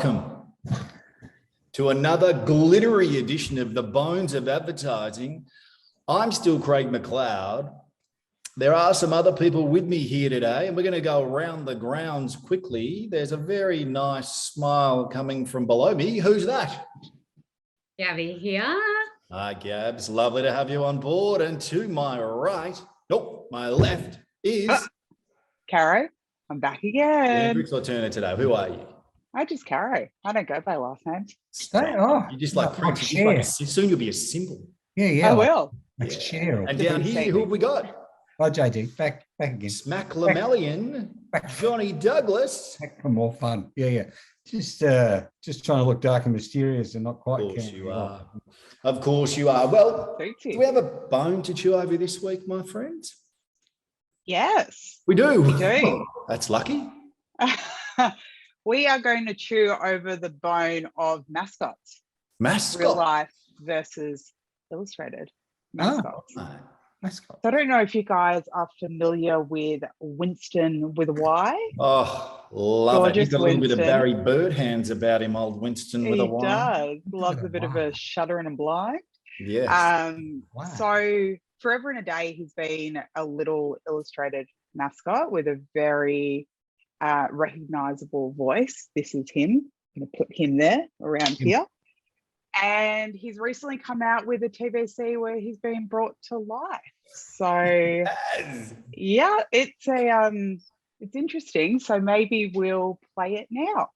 welcome to another glittery edition of the Bones of Advertising. I'm still Craig McLeod. There are some other people with me here today, and we're going to go around the grounds quickly. There's a very nice smile coming from below me. Who's that? Gabi here. Hi, Gabs. Lovely to have you on board. And to my right, nope, my left is... CARO. I'm back again. Hendrik's or Turner today. Who are you? I just CARO. I don't go by last names. You just like Prince. Soon you'll be a symbol. Yeah. I will. Yeah. Share. And down here, who have we got? Hi, JD. Back again. Smack Lamellian, Johnny Douglas. Back for more fun. Yeah. Just trying to look dark and mysterious and not quite. Of course you are. Of course you are. Well, do we have a bone to chew over this week, my friends? Yes. We do. We do. That's lucky. We are going to chew over the bone of mascots. Mascots? Real life versus illustrated mascots. Oh, mascots. So I don't know if you guys are familiar with Winston with a Y. Oh, love it. He's got a little bit of Winston. Barry Bird hands about him, old Winston with a Y. He does. Loves a bit of a shuddering and blind. Yes. Wow. So forever and a day, he's been a little illustrated mascot with a very recognizable voice. This is him. I'm going to put him there around here. And he's recently come out with a TVC where he's been brought to life. So yeah, it's interesting. So maybe we'll play it now.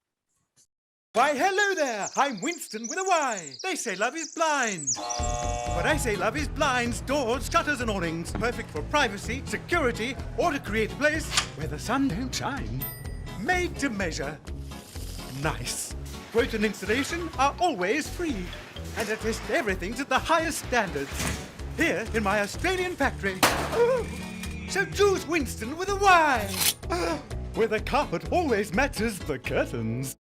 Why, hello there. I'm Winston with a Y. They say love is blind. But I say love is blinds, doors, shutters and awnings. Perfect for privacy, security, or to create a place where the sun don't shine. Made to measure. Nice. Quote and installation are always free. And I test everything to the highest standards. Here in my Australian factory. So choose Winston with a Y. Where the carpet always matches the curtains.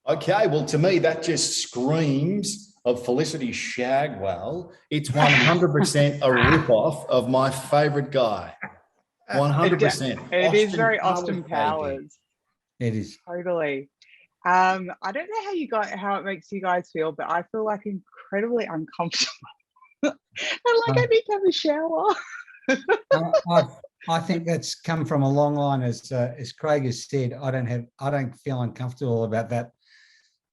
Okay, well, to me, that just screams of Felicity Shagwell. It's 100% a rip-off of my favourite guy. 100%. It is very Austin Powers. It is. Totally. I don't know how it makes you guys feel, but I feel like incredibly uncomfortable. I need to have a shower. I think that's come from a long line, as Craig has said. I don't feel uncomfortable about that.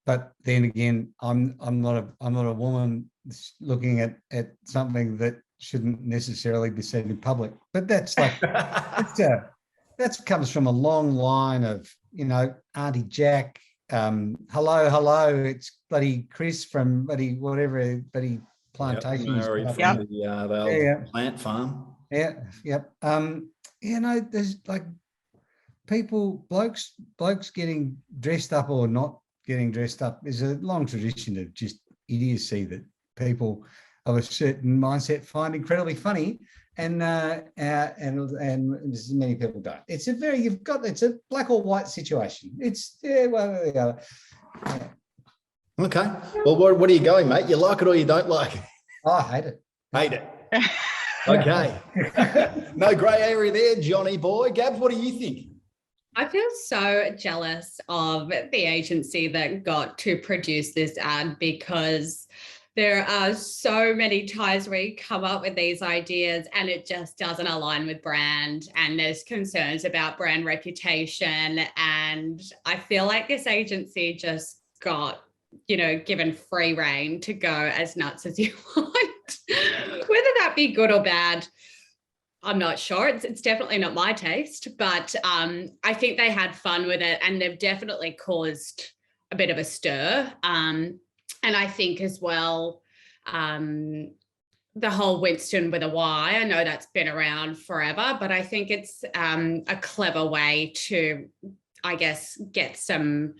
But then again, I'm not a woman looking at something that shouldn't necessarily be said in public. But that's like that comes from a long line of, Auntie Jack. Hello, it's bloody Chris from bloody plantation. The plant farm. Yep. There's like blokes getting dressed up or not getting dressed up. There's a long tradition of just idiocy that people of a certain mindset find incredibly funny, and many people don't. It's a black or white situation. Okay. Well, what are you going, mate? You like it or you don't like it? Oh, I hate it. Hate it. Okay. No grey area there, Johnny boy. Gabs, what do you think? I feel so jealous of the agency that got to produce this ad, because there are so many times where you come up with these ideas and it just doesn't align with brand, and there's concerns about brand reputation. And I feel like this agency just got, given free rein to go as nuts as you want. Whether that be good or bad, I'm not sure. It's definitely not my taste, but I think they had fun with it, and they've definitely caused a bit of a stir. And I think as well, the whole Winston with a Y, I know that's been around forever, but I think it's a clever way to, I guess, get some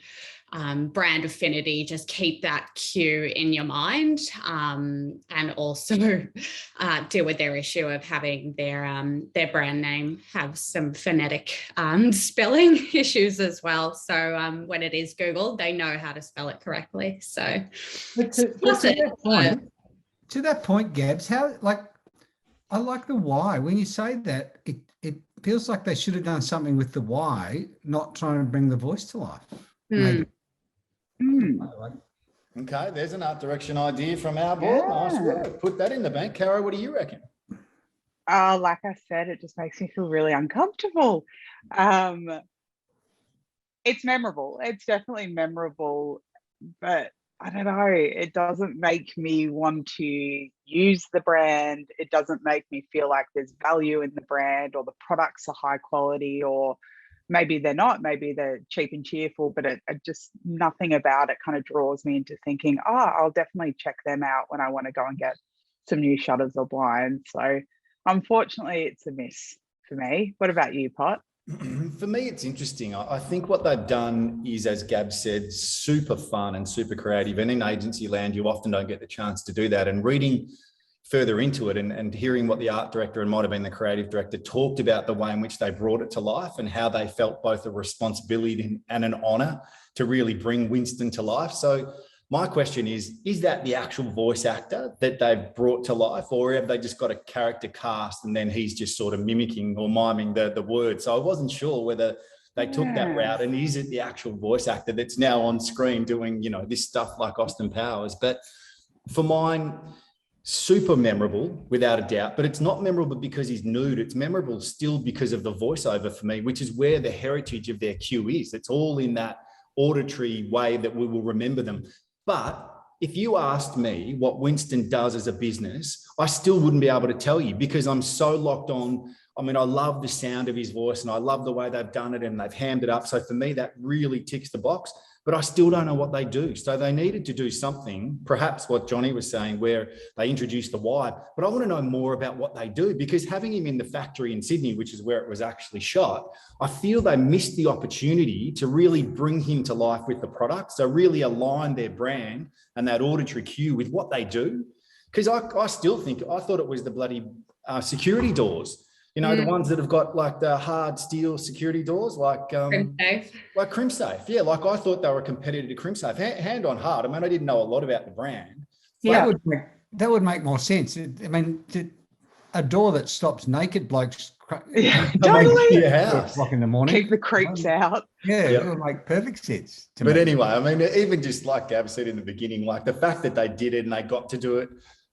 brand affinity, just keep that cue in your mind, and also deal with their issue of having their brand name have some phonetic spelling issues as well. So when it is Googled, they know how to spell it correctly. So to that point, Gabs, I like the Y. When you say that, it feels like they should have done something with the Y, not trying to bring the voice to life. Maybe. Mm. Okay, there's an art direction idea from our board. Nice Yeah. work. Put that in the bank. Caro, what do you reckon? Like I said, it just makes me feel really uncomfortable. It's memorable. It's definitely memorable, but I don't know. It doesn't make me want to use the brand. It doesn't make me feel like there's value in the brand or the products are high quality, or maybe they're not. Maybe they're cheap and cheerful, but it just nothing about it kind of draws me into thinking, oh, I'll definitely check them out when I want to go and get some new shutters or blinds. So unfortunately, it's a miss for me. What about you, Pot? For me, it's interesting. I think what they've done is, as Gab said, super fun and super creative. And in agency land, you often don't get the chance to do that. And reading further into it and hearing what the art director and might have been the creative director talked about the way in which they brought it to life and how they felt both a responsibility and an honor to really bring Winston to life. So my question is that the actual voice actor that they've brought to life, or have they just got a character cast and then he's just sort of mimicking or miming the words? So I wasn't sure whether they took that route, and is it the actual voice actor that's now on screen doing, this stuff like Austin Powers? But for mine, super memorable without a doubt, but it's not memorable because he's nude. It's memorable still because of the voiceover for me, which is where the heritage of their cue is. It's all in that auditory way that we will remember them. But if you asked me what Winston does as a business, I still wouldn't be able to tell you because I'm so locked on. I mean, I love the sound of his voice and I love the way they've done it and they've hammed it up. So for me, that really ticks the box, but I still don't know what they do. So they needed to do something, perhaps what Johnny was saying, where they introduced the wide, but I want to know more about what they do, because having him in the factory in Sydney, which is where it was actually shot, I feel they missed the opportunity to really bring him to life with the product. So really align their brand and that auditory cue with what they do. Because I still think, I thought it was the bloody security doors. The ones that have got like the hard steel security doors, like Crimsafe. Like Crimsafe. Yeah, like I thought they were a competitor to Crimsafe. Hand on heart. I mean, I didn't know a lot about the brand. Yeah. That would make more sense. I mean, a door that stops naked blokes Totally. Yeah. 2:00 in the morning. Keep the creeps out. Yeah, Yep. it would make perfect sense to But me. anyway, I mean, even just like Gab said in the beginning, like the fact that they did it and they got to do it.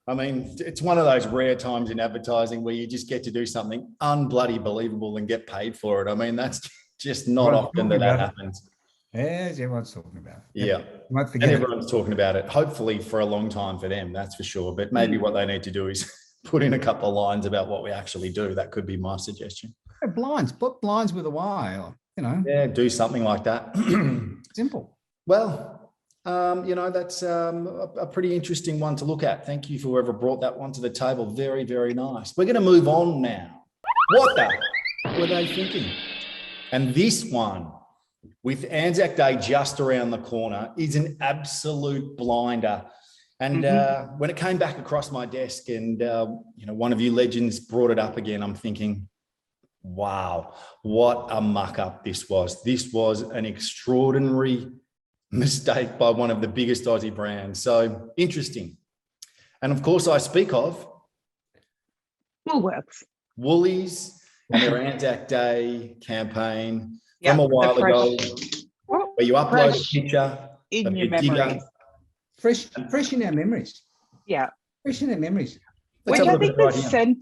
I mean, it's one of those rare times in advertising where you just get to do something unbloody believable and get paid for it. I mean, that's just not often that happens. Yes, everyone's talking about it. Yeah. You won't And forget it. everyone's talking about it, hopefully for a long time for them, that's for sure. But maybe what they need to do is put in a couple of lines about what we actually do. That could be my suggestion. Blinds, put blinds with a Y, or, Yeah, do something like that. simple. Well, that's a pretty interesting one to look at. Thank you for whoever brought that one to the table. Very, very nice. We're going to move on now. What the were they thinking? And this one, with Anzac Day just around the corner, is an absolute blinder. And when it came back across my desk and, one of you legends brought it up again, I'm thinking, wow, what a muck up this was. This was an extraordinary mistake by one of the biggest Aussie brands. So interesting. And of course, I speak of Woolworths. Woolies and their Anzac Day campaign Yeah, from a while ago, Oh, where you upload fresh a picture in of your your digger. memories. Fresh in our memories. Yeah. Fresh in our memories. Let's Which have a I look think at it right here.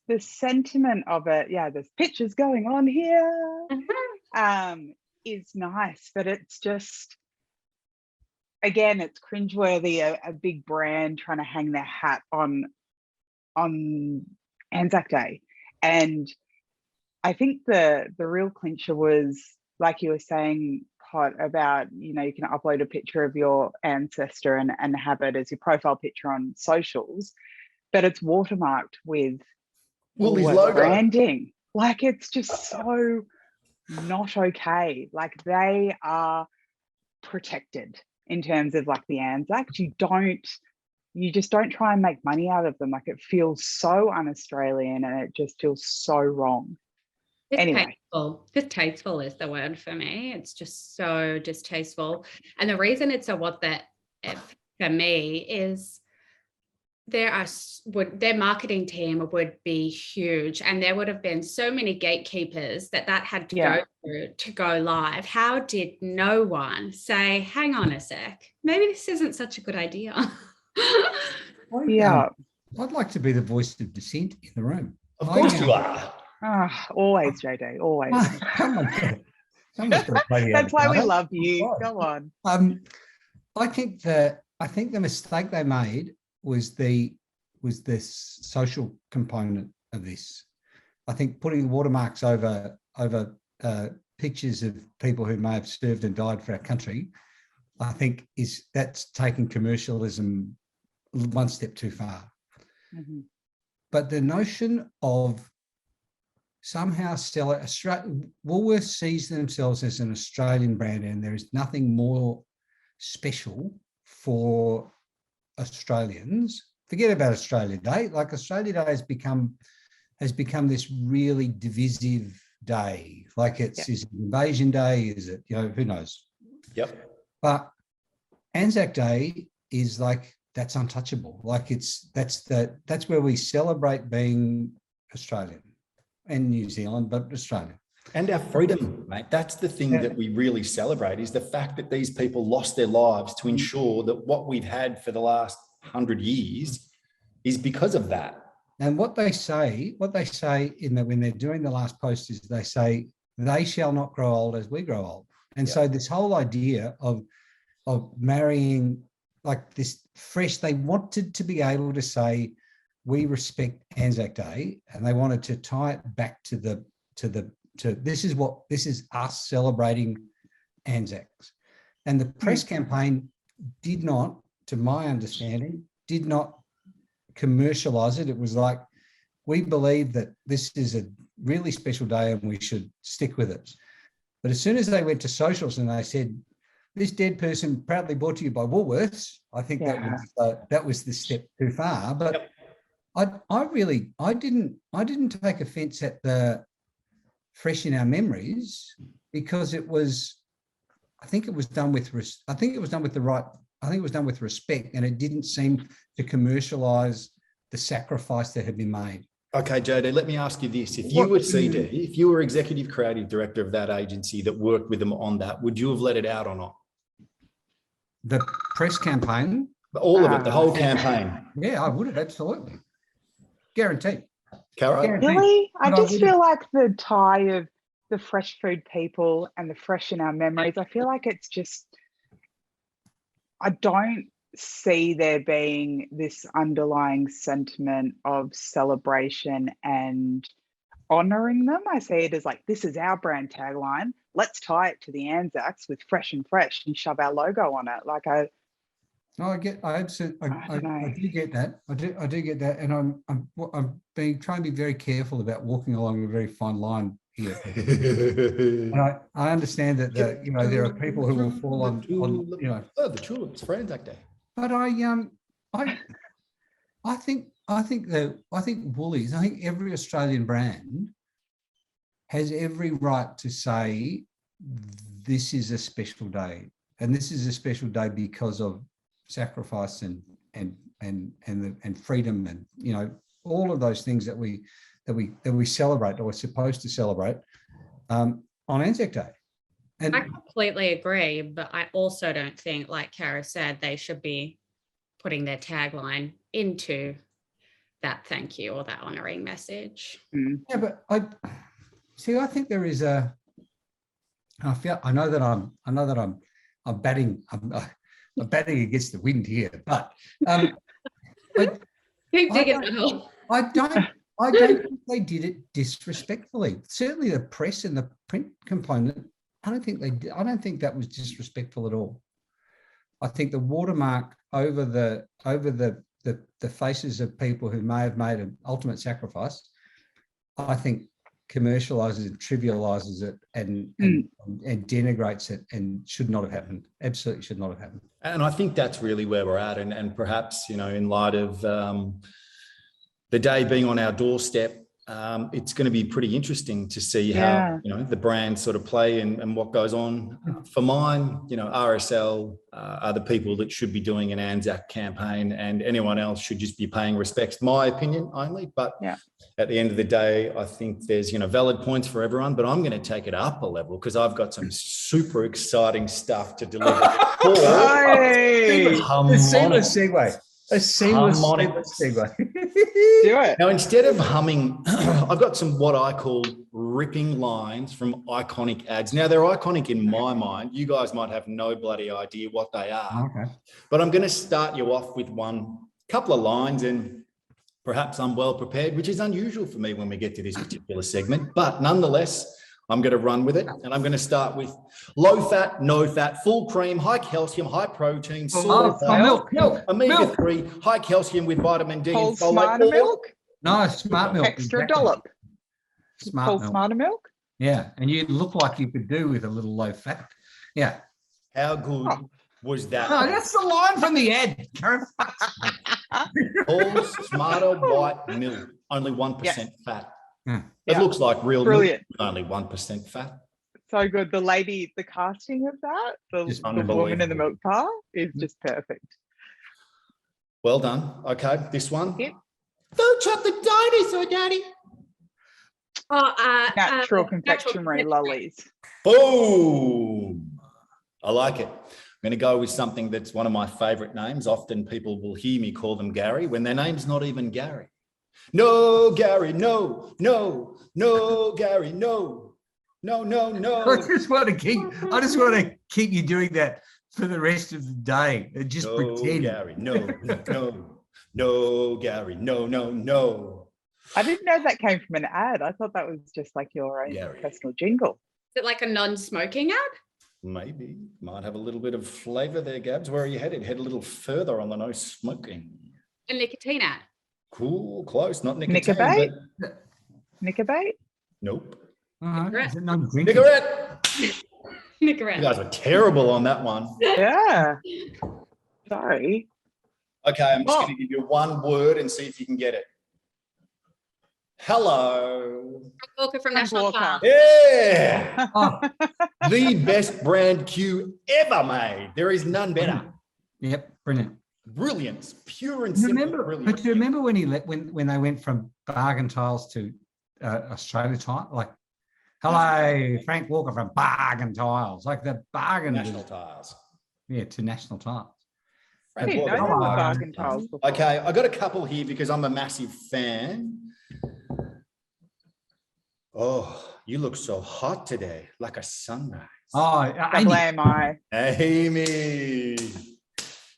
the sentiment of it, there's pictures going on here, is nice, but it's just, again, it's cringeworthy, a big brand trying to hang their hat on Anzac Day. And I think the real clincher was, like you were saying, Pot, about, you can upload a picture of your ancestor and have it as your profile picture on socials, but it's watermarked with Woolies Woolworths logo. branding. Like, it's just so not okay. Like, they are protected in terms of like the Anzacs. You just don't try and make money out of them. Like, it feels so un-Australian and it just feels so wrong. Anyway. Distasteful is the word for me. It's just so distasteful. And the reason it's a what that if for me is their marketing team would be huge, and there would have been so many gatekeepers that had to go through to go live. How did no one say, hang on a sec, maybe this isn't such a good idea? Yeah. I'd like to be the voice of dissent in the room. Of course you are. Always, JD, always. Someone's got to play the That's why we avocado. love you. Go on. I think the mistake they made was the social component of this. I think putting watermarks over pictures of people who may have served and died for our country, I think that's taking commercialism one step too far. Mm-hmm. But the notion of somehow Woolworths sees themselves as an Australian brand, and there is nothing more special for Australians. Forget about Australia Day. Like, Australia Day has become this really divisive day. Like, is it Invasion Day? Is it, who knows? Yep. But Anzac Day is like, that's untouchable. Like, that's where we celebrate being Australian and New Zealand, but Australian. And our freedom, mate. That's the thing that we really celebrate, is the fact that these people lost their lives to ensure that what we've had for the last 100 years is because of that. And what they say when they're doing the last post is they say, they shall not grow old as we grow old. And so this whole idea of marrying like this fresh, they wanted to be able to say, we respect Anzac Day, and they wanted to tie it back to this is us celebrating Anzacs. And the press campaign did not, to my understanding, did not commercialize it. It was like, we believe that this is a really special day and we should stick with it. But as soon as they went to socials and they said, this dead person proudly brought to you by Woolworths, I think that was the step too far. But I didn't take offence at the fresh in our memories, because I think it was done with respect, and it didn't seem to commercialise the sacrifice that had been made. Okay, JD, let me ask you this. If you were CD, if you were executive creative director of that agency that worked with them on that, would you have let it out or not? The press campaign? All of it, the whole campaign. Yeah, I would have, absolutely. Guaranteed. Caro? Really? I just feel like the tie of the fresh food people and the fresh in our memories, I feel like it's just, I don't see there being this underlying sentiment of celebration and honouring them. I see it as like, this is our brand tagline. Let's tie it to the Anzacs with fresh and fresh and shove our logo on it. Like I do get that. I do get that, and I'm trying to be very careful about walking along a very fine line here. And I understand that there are people who will fall on the tulips for Anzac Day. But I think Woolies, I think every Australian brand has every right to say this is a special day, and this is a special day because of sacrifice and freedom, and all of those things that we celebrate, or we're supposed to celebrate on Anzac Day. And I completely agree, but I also don't think, like Cara said, they should be putting their tagline into that thank you or that honouring message. Yeah, but I think there is I know that I'm batting against the wind here, but Keep digging the hole. I don't think they did it disrespectfully. Certainly the press and the print component, I don't think they did. I don't think that was disrespectful at all. I think the watermark over the faces of people who may have made an ultimate sacrifice, I think commercializes it, trivializes it, and denigrates it, and should not have happened. Absolutely should not have happened. And I think that's really where we're at. And perhaps, in light of the day being on our doorstep, it's going to be pretty interesting to see Yeah. how, you know, the brands sort of play and what goes on. For mine, you know, RSL are the people that should be doing an Anzac campaign, and anyone else should just be paying respects. My opinion only, but at the end of the day, I think there's, you know, valid points for everyone, but I'm going to take it up a level because I've got some super exciting stuff to deliver. A seamless segue. A seamless segue. Do it. Now, instead of humming, I've got some what I call ripping lines from iconic ads. Now, they're iconic in my mind. You guys might have no bloody idea what they are. Okay. But I'm going to start you off with one couple of lines, and perhaps I'm well prepared, which is unusual for me when we get to this particular segment. But nonetheless, I'm going to run with it, and I'm going to start with low fat, no fat, full cream, high calcium, high protein, milk. omega-3, high calcium with vitamin D. Paul and folate. Smarter milk. No, smart milk. Extra exactly. dollop. Smart Paul milk. Smarter milk. Yeah, and you look like you could do with a little low fat. Yeah. How good was that? No, that's the line from the ad, Karen. Paul Smarter white milk, only 1% fat. Yeah. It looks like real Brilliant. milk, only 1% fat. So good. The lady, the casting of that, Just the woman in the milk bar is just perfect. Well done. Okay, this one. Yep. Don't chop the dinosaur, Daddy. Natural confectionery lollies. Boom. I like it. I'm going to go with something that's one of my favorite names. Often people will hear me call them Gary when their name's not even Gary. No, Gary, no, Gary, no. I just want to keep you doing that for the rest of the day. And just pretend. Gary, no, Gary, no. I didn't know that came from an ad. I thought that was just like your own personal jingle. Is it like a non-smoking ad? Maybe. Might have a little bit of flavour there, Gabs. Where are you headed? Head a little further on the no smoking. A nicotine ad? Cool, close. Not nicotine. Nicobate? But... Nicobate? Nope. Is it no drinking? Nicorette. Nicorette. You guys are terrible on that one. Yeah. Sorry. Okay, I'm just going to give you one word and see if you can get it. Hello. Walker from National Park. Yeah. Oh, The best brand Q ever made. There is none better. yep, brilliant. Brilliance, pure and simple brilliance. But do you remember when they went from Bargain Tiles to Australia Tile? Like, hello, Frank Walker from Bargain Tiles. Like the bargain. National Tiles. Yeah, to National Tiles. I didn't know there were bargain tiles before. Okay, I got a couple here because I'm a massive fan. Oh, you look so hot today, like a sunrise. Oh, Double AMI. Amy.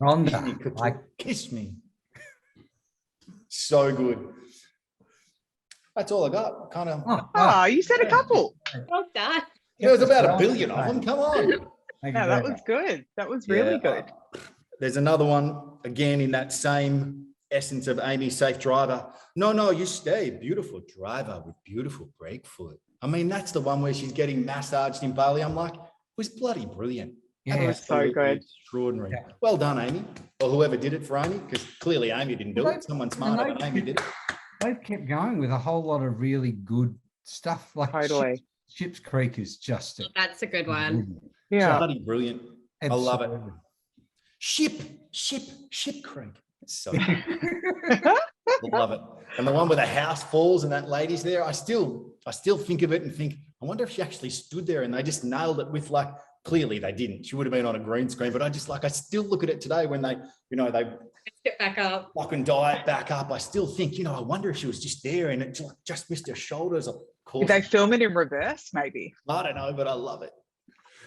Rhonda, Amy, could you like, kiss me? So good. That's all I got. Kind of. Oh, you said a couple. Well done. There's about 1 billion of them. Come on. Yeah, that was good. That was really good. There's another one again in that same essence of Amy, safe driver. No, you stay. Beautiful driver with beautiful brake foot. I mean, that's the one where she's getting massaged in Bali. I'm like, it was bloody brilliant. Yeah, That was so good. Extraordinary. Yeah. Well done, Amy, or whoever did it for Amy, because clearly Amy didn't do it. Someone smarter than Amy did it. They've kept going with a whole lot of really good stuff. Like Totally. Ships Creek is just That's a good one. Yeah. Bloody brilliant. I love it. Absolutely. Ship Creek. It's so love it. And the one where the house falls and that lady's there, I still think of it and think, I wonder if she actually stood there and they just nailed it with, like, clearly they didn't. She would have been on a green screen, but I still look at it today when they Get back up. lock and diet back up. I still think, I wonder if she was just there and it just missed her shoulders. Of course. Did they film it in reverse, maybe? I don't know, but I love it.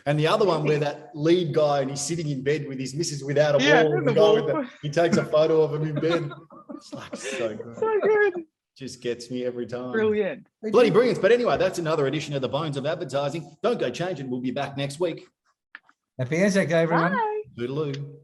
And the other one where that lead guy and he's sitting in bed with his missus without a wall, and the guy with he takes a photo of him in bed. It's like so good. So good. Just gets me every time. Brilliant. Bloody brilliance. But anyway, that's another edition of the Bones of Advertising. Don't go changing. We'll be back next week. Happy Anzac Day, everyone. Bye. Toodaloo.